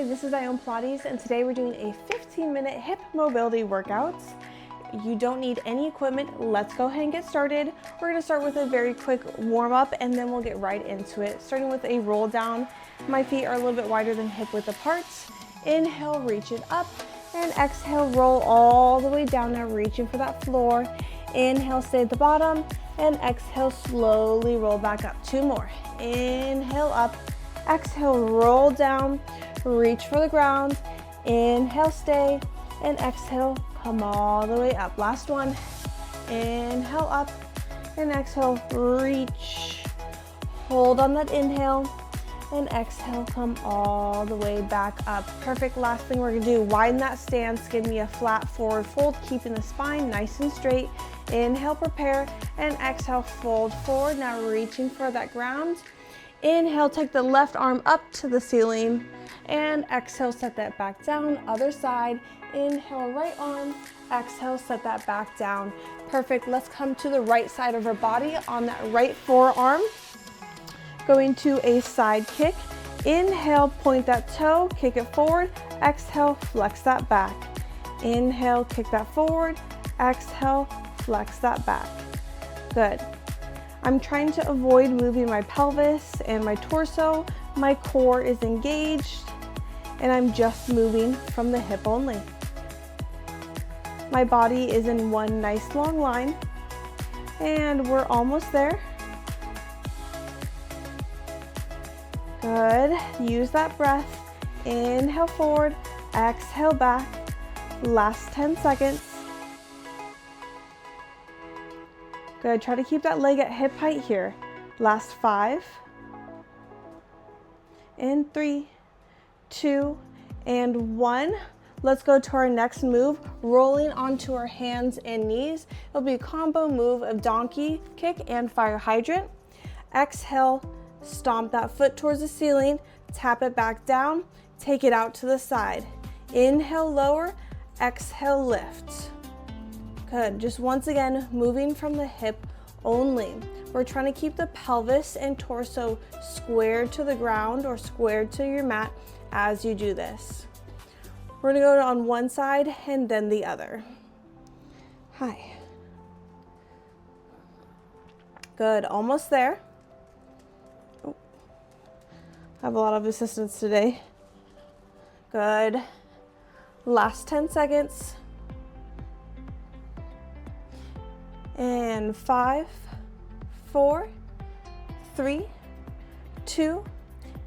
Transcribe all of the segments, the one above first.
Hi, this is Pilates, and today we're doing a 15-minute hip mobility workout. You don't need any equipment. Let's go ahead and get started. We're going to start with a very quick warm-up, and then we'll get right into it. Starting with a roll down. My feet are a little bit wider than hip width apart. Inhale, reach it up, and exhale, roll all the way down. Now reaching for that floor. Inhale, stay at the bottom, and exhale, slowly roll back up. Two more. Inhale, up. Exhale, roll down, reach for the ground. Inhale, stay, and exhale, come all the way up. Last one. Inhale, up, and exhale, reach. Hold on that inhale, and exhale, come all the way back up. Perfect. Last thing we're gonna do, widen that stance, give me a flat forward fold, keeping the spine nice and straight. Inhale, prepare, and exhale, fold forward. Now reaching for that ground. Inhale, take the left arm up to the ceiling, and exhale, set that back down. Other side. Inhale, right arm. Exhale, set that back down. Perfect. Let's come to the right side of our body on that right forearm. Going to a side kick. Inhale, point that toe, kick it forward. Exhale, flex that back. Inhale, kick that forward. Exhale, flex that back. Good. I'm trying to avoid moving my pelvis and my torso. My core is engaged, and I'm just moving from the hip only. My body is in one nice long line, and we're almost there. Good. Use that breath. Inhale forward, exhale back. Last 10 seconds. Good. Try to keep that leg at hip height here. Last 5. And 3, 2, and 1. Let's go to our next move, rolling onto our hands and knees. It'll be a combo move of donkey kick and fire hydrant. Exhale, stomp that foot towards the ceiling, tap it back down, take it out to the side. Inhale, lower, exhale, lift. Good. Just once again, moving from the hip only. We're trying to keep the pelvis and torso squared to the ground or squared to your mat as you do this. We're gonna go on one side and then the other. Hi. Good. Almost there. Oh. I have a lot of assistance today. Good. Last 10 seconds. And 5, 4, 3, 2,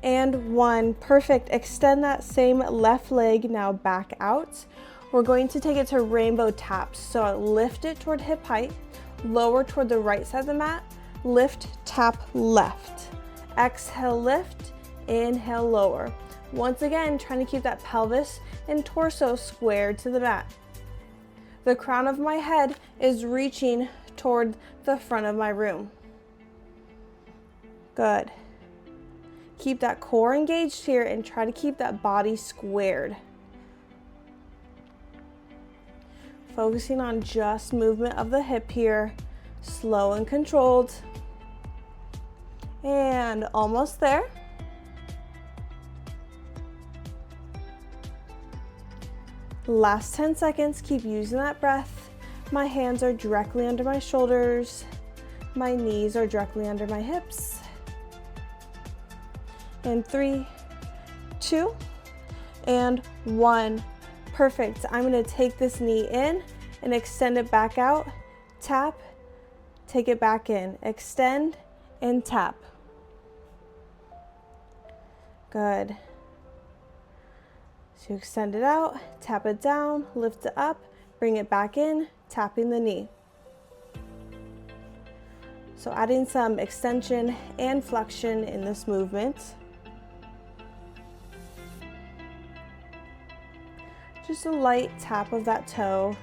and 1. Perfect. Extend that same left leg now back out. We're going to take it to rainbow taps. So lift it toward hip height, lower toward the right side of the mat, lift, tap, left. Exhale, lift, inhale, lower. Once again, trying to keep that pelvis and torso squared to the mat. The crown of my head is reaching toward the front of my room. Good. Keep that core engaged here and try to keep that body squared. Focusing on just movement of the hip here, slow and controlled. And almost there. Last 10 seconds, keep using that breath. My hands are directly under my shoulders. My knees are directly under my hips. And 3, 2, and 1. Perfect. I'm gonna take this knee in and extend it back out. Tap, take it back in. Extend and tap. Good. So extend it out, tap it down, lift it up, bring it back in, tapping the knee. So adding some extension and flexion in this movement. Just a light tap of that toe.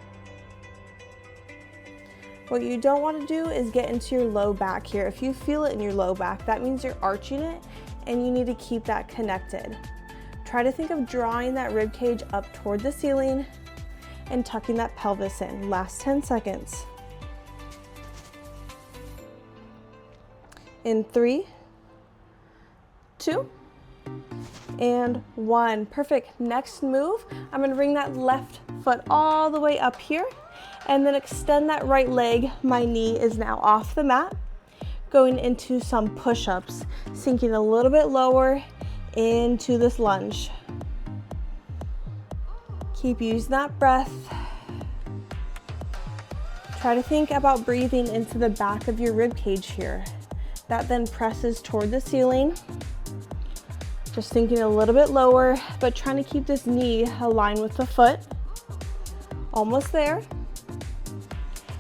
What you don't want to do is get into your low back here. If you feel it in your low back, that means you're arching it, and you need to keep that connected. Try to think of drawing that rib cage up toward the ceiling and tucking that pelvis in. Last 10 seconds. In 3, 2, and 1. Perfect. Next move, I'm gonna bring that left foot all the way up here and then extend that right leg. My knee is now off the mat. Going into some push-ups, sinking a little bit lower into this lunge. Keep using that breath. Try to think about breathing into the back of your rib cage here. That then presses toward the ceiling. Just sinking a little bit lower, but trying to keep this knee aligned with the foot. Almost there.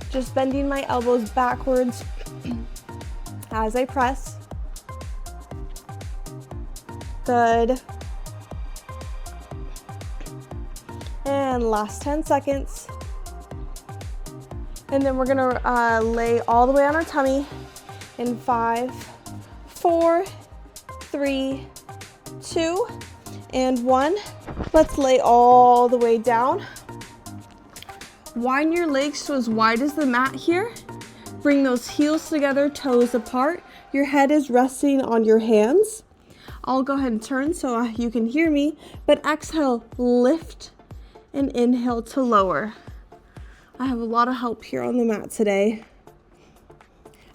Just bending my elbows backwards as I press. Good. And last 10 seconds. And then we're gonna lay all the way on our tummy in 5, 4, 3, 2, and 1. Let's lay all the way down. Widen your legs to as wide as the mat here. Bring those heels together, toes apart. Your head is resting on your hands. I'll go ahead and turn so you can hear me, but exhale, lift, and inhale to lower. I have a lot of help here on the mat today.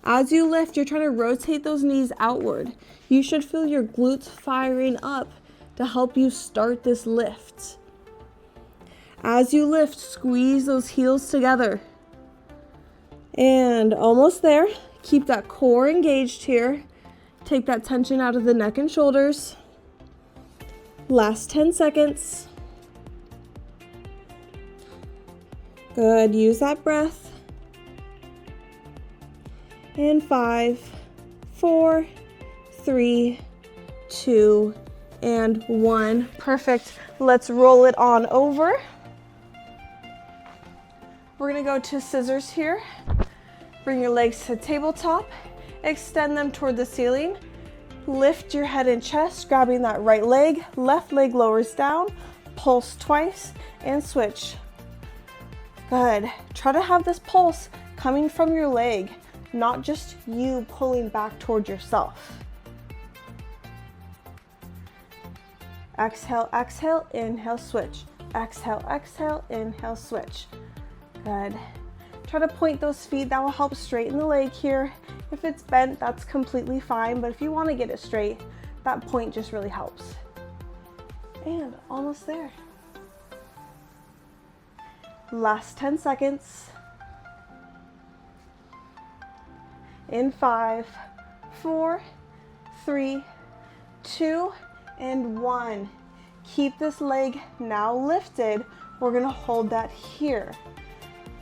As you lift, you're trying to rotate those knees outward. You should feel your glutes firing up to help you start this lift. As you lift, squeeze those heels together. And almost there. Keep that core engaged here. Take that tension out of the neck and shoulders. Last 10 seconds. Good, use that breath. And 5, 4, 3, 2, and 1. Perfect. Let's roll it on over. We're gonna go to scissors here. Bring your legs to tabletop. Extend them toward the ceiling. Lift your head and chest, grabbing that right leg. Left leg lowers down. Pulse twice and switch. Good. Try to have this pulse coming from your leg, not just you pulling back toward yourself. Exhale, exhale, inhale, switch. Exhale, exhale, inhale, switch. Good. Try to point those feet. That will help straighten the leg here. If it's bent, that's completely fine, but if you want to get it straight, that point just really helps. And almost there. Last 10 seconds. In 5, 4, 3, 2, and 1. Keep this leg now lifted. We're gonna hold that here.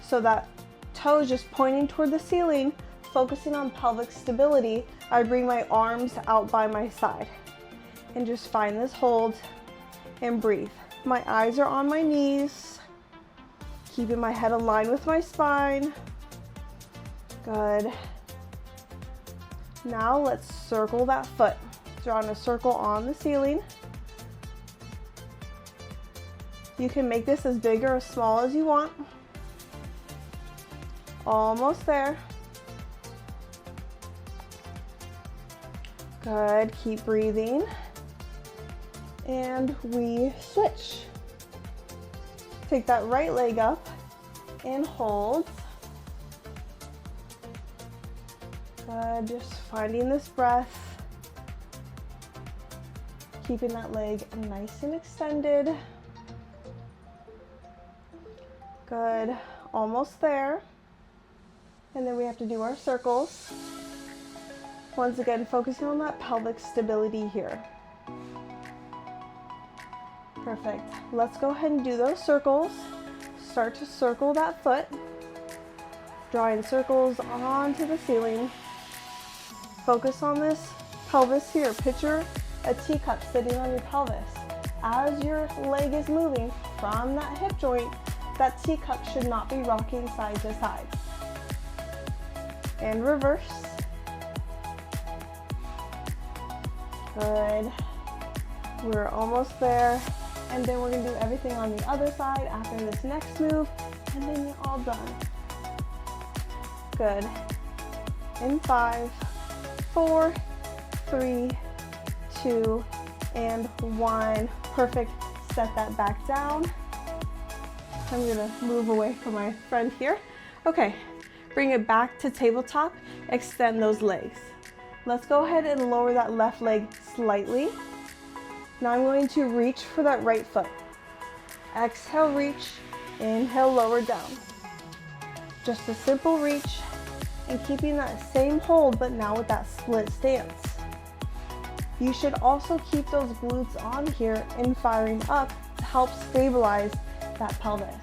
So that toe is just pointing toward the ceiling, focusing on pelvic stability. I bring my arms out by my side and just find this hold and breathe. My eyes are on my knees, keeping my head aligned with my spine. Good. Now let's circle that foot. Drawing a circle on the ceiling. You can make this as big or as small as you want. Almost there. Good, keep breathing. And we switch. Take that right leg up and hold. Good, just finding this breath. Keeping that leg nice and extended. Good, almost there. And then we have to do our circles. Once again, focusing on that pelvic stability here. Perfect. Let's go ahead and do those circles. Start to circle that foot. Drawing circles onto the ceiling. Focus on this pelvis here. Picture a teacup sitting on your pelvis. As your leg is moving from that hip joint, that teacup should not be rocking side to side. And reverse. Good. We're almost there. And then we're gonna do everything on the other side after this next move, and then you're all done. Good. In 5, 4, 3, 2, and 1. Perfect. Set that back down. I'm gonna move away from my friend here. Okay, bring it back to tabletop. Extend those legs. Let's go ahead and lower that left leg slightly. Now I'm going to reach for that right foot. Exhale, reach. Inhale, lower down. Just a simple reach and keeping that same hold, but now with that split stance. You should also keep those glutes on here and firing up to help stabilize that pelvis.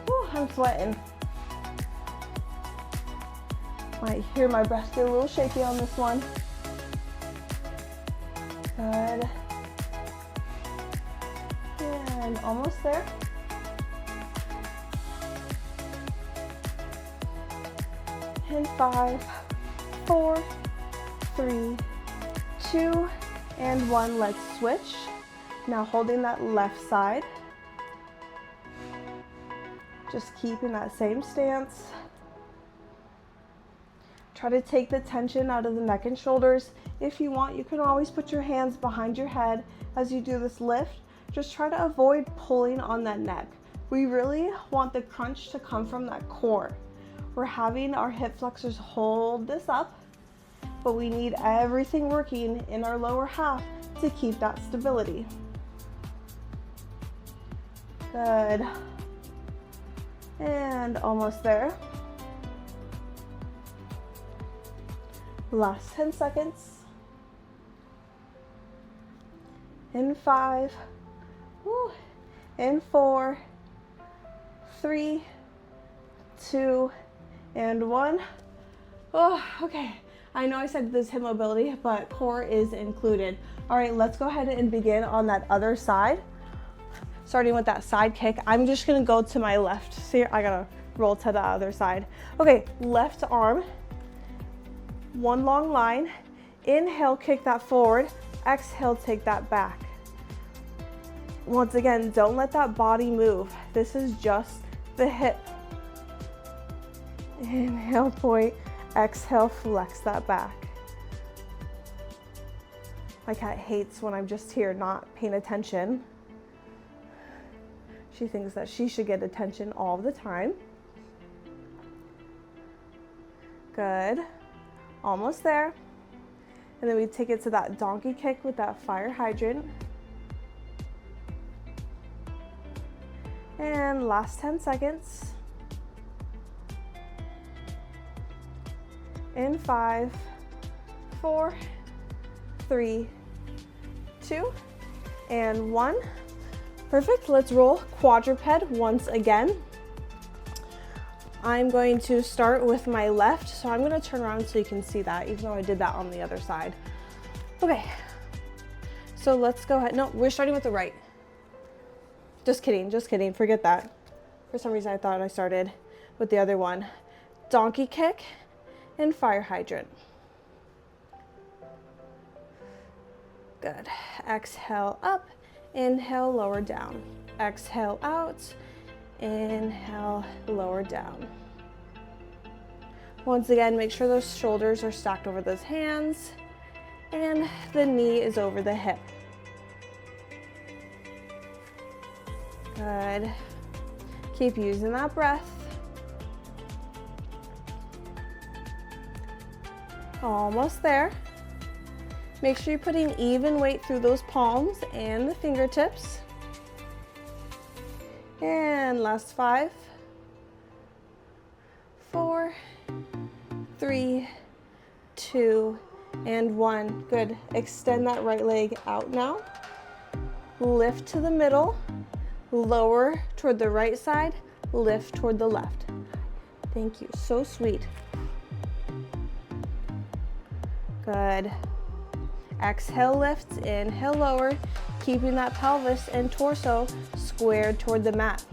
Whew, I'm sweating. Might hear my breath get a little shaky on this one. Good. And almost there. And 5, 4, 3, 2, and 1. Let's switch. Now holding that left side. Just keeping that same stance. Try to take the tension out of the neck and shoulders. If you want, you can always put your hands behind your head as you do this lift. Just try to avoid pulling on that neck. We really want the crunch to come from that core. We're having our hip flexors hold this up, but we need everything working in our lower half to keep that stability. Good. And almost there. Last 10 seconds. In 5, woo, in 4, 3, 2, and 1. Oh, okay. I know I said this hip mobility, but core is included. All right, let's go ahead and begin on that other side. Starting with that side kick, I'm just gonna go to my left. See, I gotta roll to the other side. Okay, left arm, one long line. Inhale, kick that forward. Exhale, take that back. Once again, don't let that body move. This is just the hip. Inhale, point. Exhale, flex that back. My cat hates when I'm just here not paying attention. She thinks that she should get attention all the time. Good. Almost there. And then we take it to that donkey kick with that fire hydrant. And last 10 seconds. In 5, 4, 3, 2, and 1. Perfect. Let's roll quadruped once again. I'm going to start with my left, so I'm going to turn around so you can see that, even though I did that on the other side. Okay, so let's go ahead. No, we're starting with the right. Just kidding, forget that. For some reason I thought I started with the other one. Donkey kick and fire hydrant. Good. Exhale up, inhale, lower down. Exhale out, inhale, lower down. Once again, make sure those shoulders are stacked over those hands and the knee is over the hip. Good. Keep using that breath. Almost there. Make sure you're putting even weight through those palms and the fingertips. And last 5, 4, 3, 2, and 1. Good. Extend that right leg out now. Lift to the middle. Lower toward the right side. Lift toward the left. Thank you. So sweet. Good. Exhale, lift. Inhale, lower. Keeping that pelvis and torso squared toward the mat.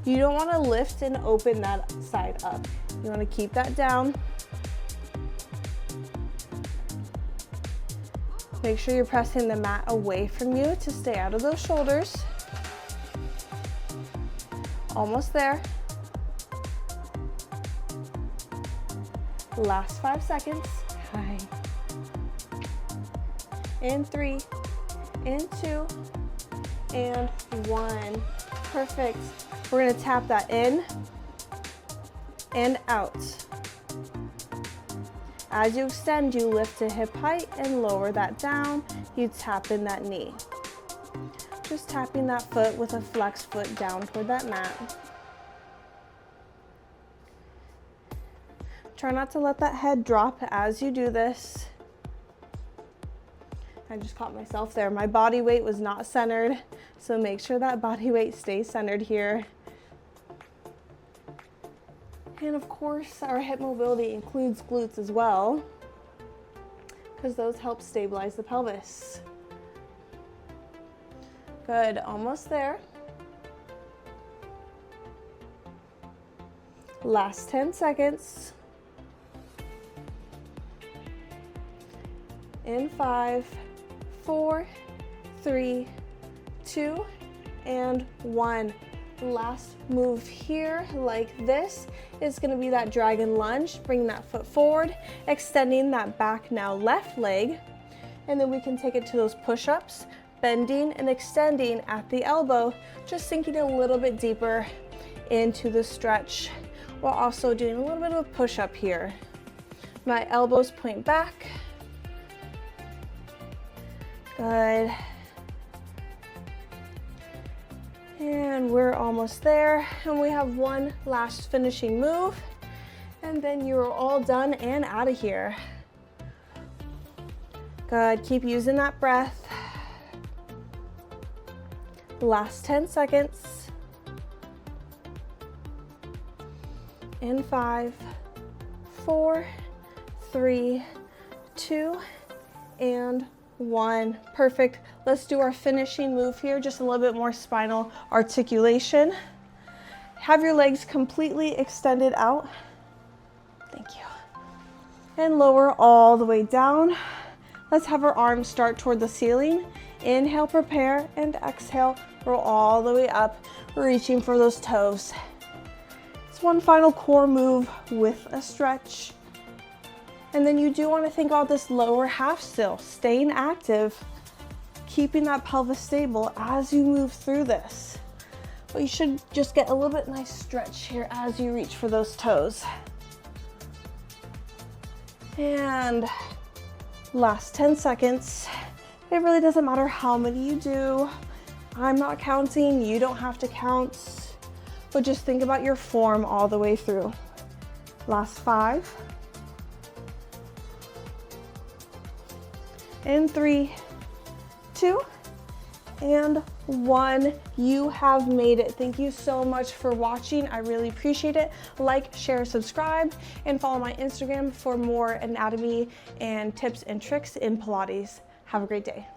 You don't want to lift and open that side up. You want to keep that down. Make sure you're pressing the mat away from you to stay out of those shoulders. Almost there. Last 5 seconds. Hi. In 3, and 2, and 1. Perfect. We're gonna tap that in and out. As you extend, you lift to hip height and lower that down. You tap in that knee. Just tapping that foot with a flex foot down toward that mat. Try not to let that head drop as you do this. I just caught myself there. My body weight was not centered, so make sure that body weight stays centered here. And of course, our hip mobility includes glutes as well, because those help stabilize the pelvis. Good, almost there. Last 10 seconds. In 5, 4, 3, 2, and 1. Last move here, like this, is going to be that dragon lunge. Bring that foot forward, extending that back now left leg, and then we can take it to those push-ups, bending and extending at the elbow, just sinking a little bit deeper into the stretch, while also doing a little bit of a push-up here. My elbows point back. Good. And we're almost there, and we have one last finishing move, and then you're all done and out of here. Good, keep using that breath. Last 10 seconds. In 5, 4, 3, 2, and 1. Perfect. Let's do our finishing move here, just a little bit more spinal articulation. Have your legs completely extended out. Thank you. And lower all the way down. Let's have our arms start toward the ceiling. Inhale, prepare, and exhale, roll all the way up, reaching for those toes. It's one final core move with a stretch. And then you do want to think about this lower half still, staying active, keeping that pelvis stable as you move through this. But you should just get a little bit nice stretch here as you reach for those toes. And last 10 seconds. It really doesn't matter how many you do. I'm not counting, you don't have to count, but just think about your form all the way through. Last 5. In 3, 2, and 1. You have made it. Thank you so much for watching. I really appreciate it. Like, share, subscribe, and follow my Instagram for more anatomy and tips and tricks in Pilates. Have a great day.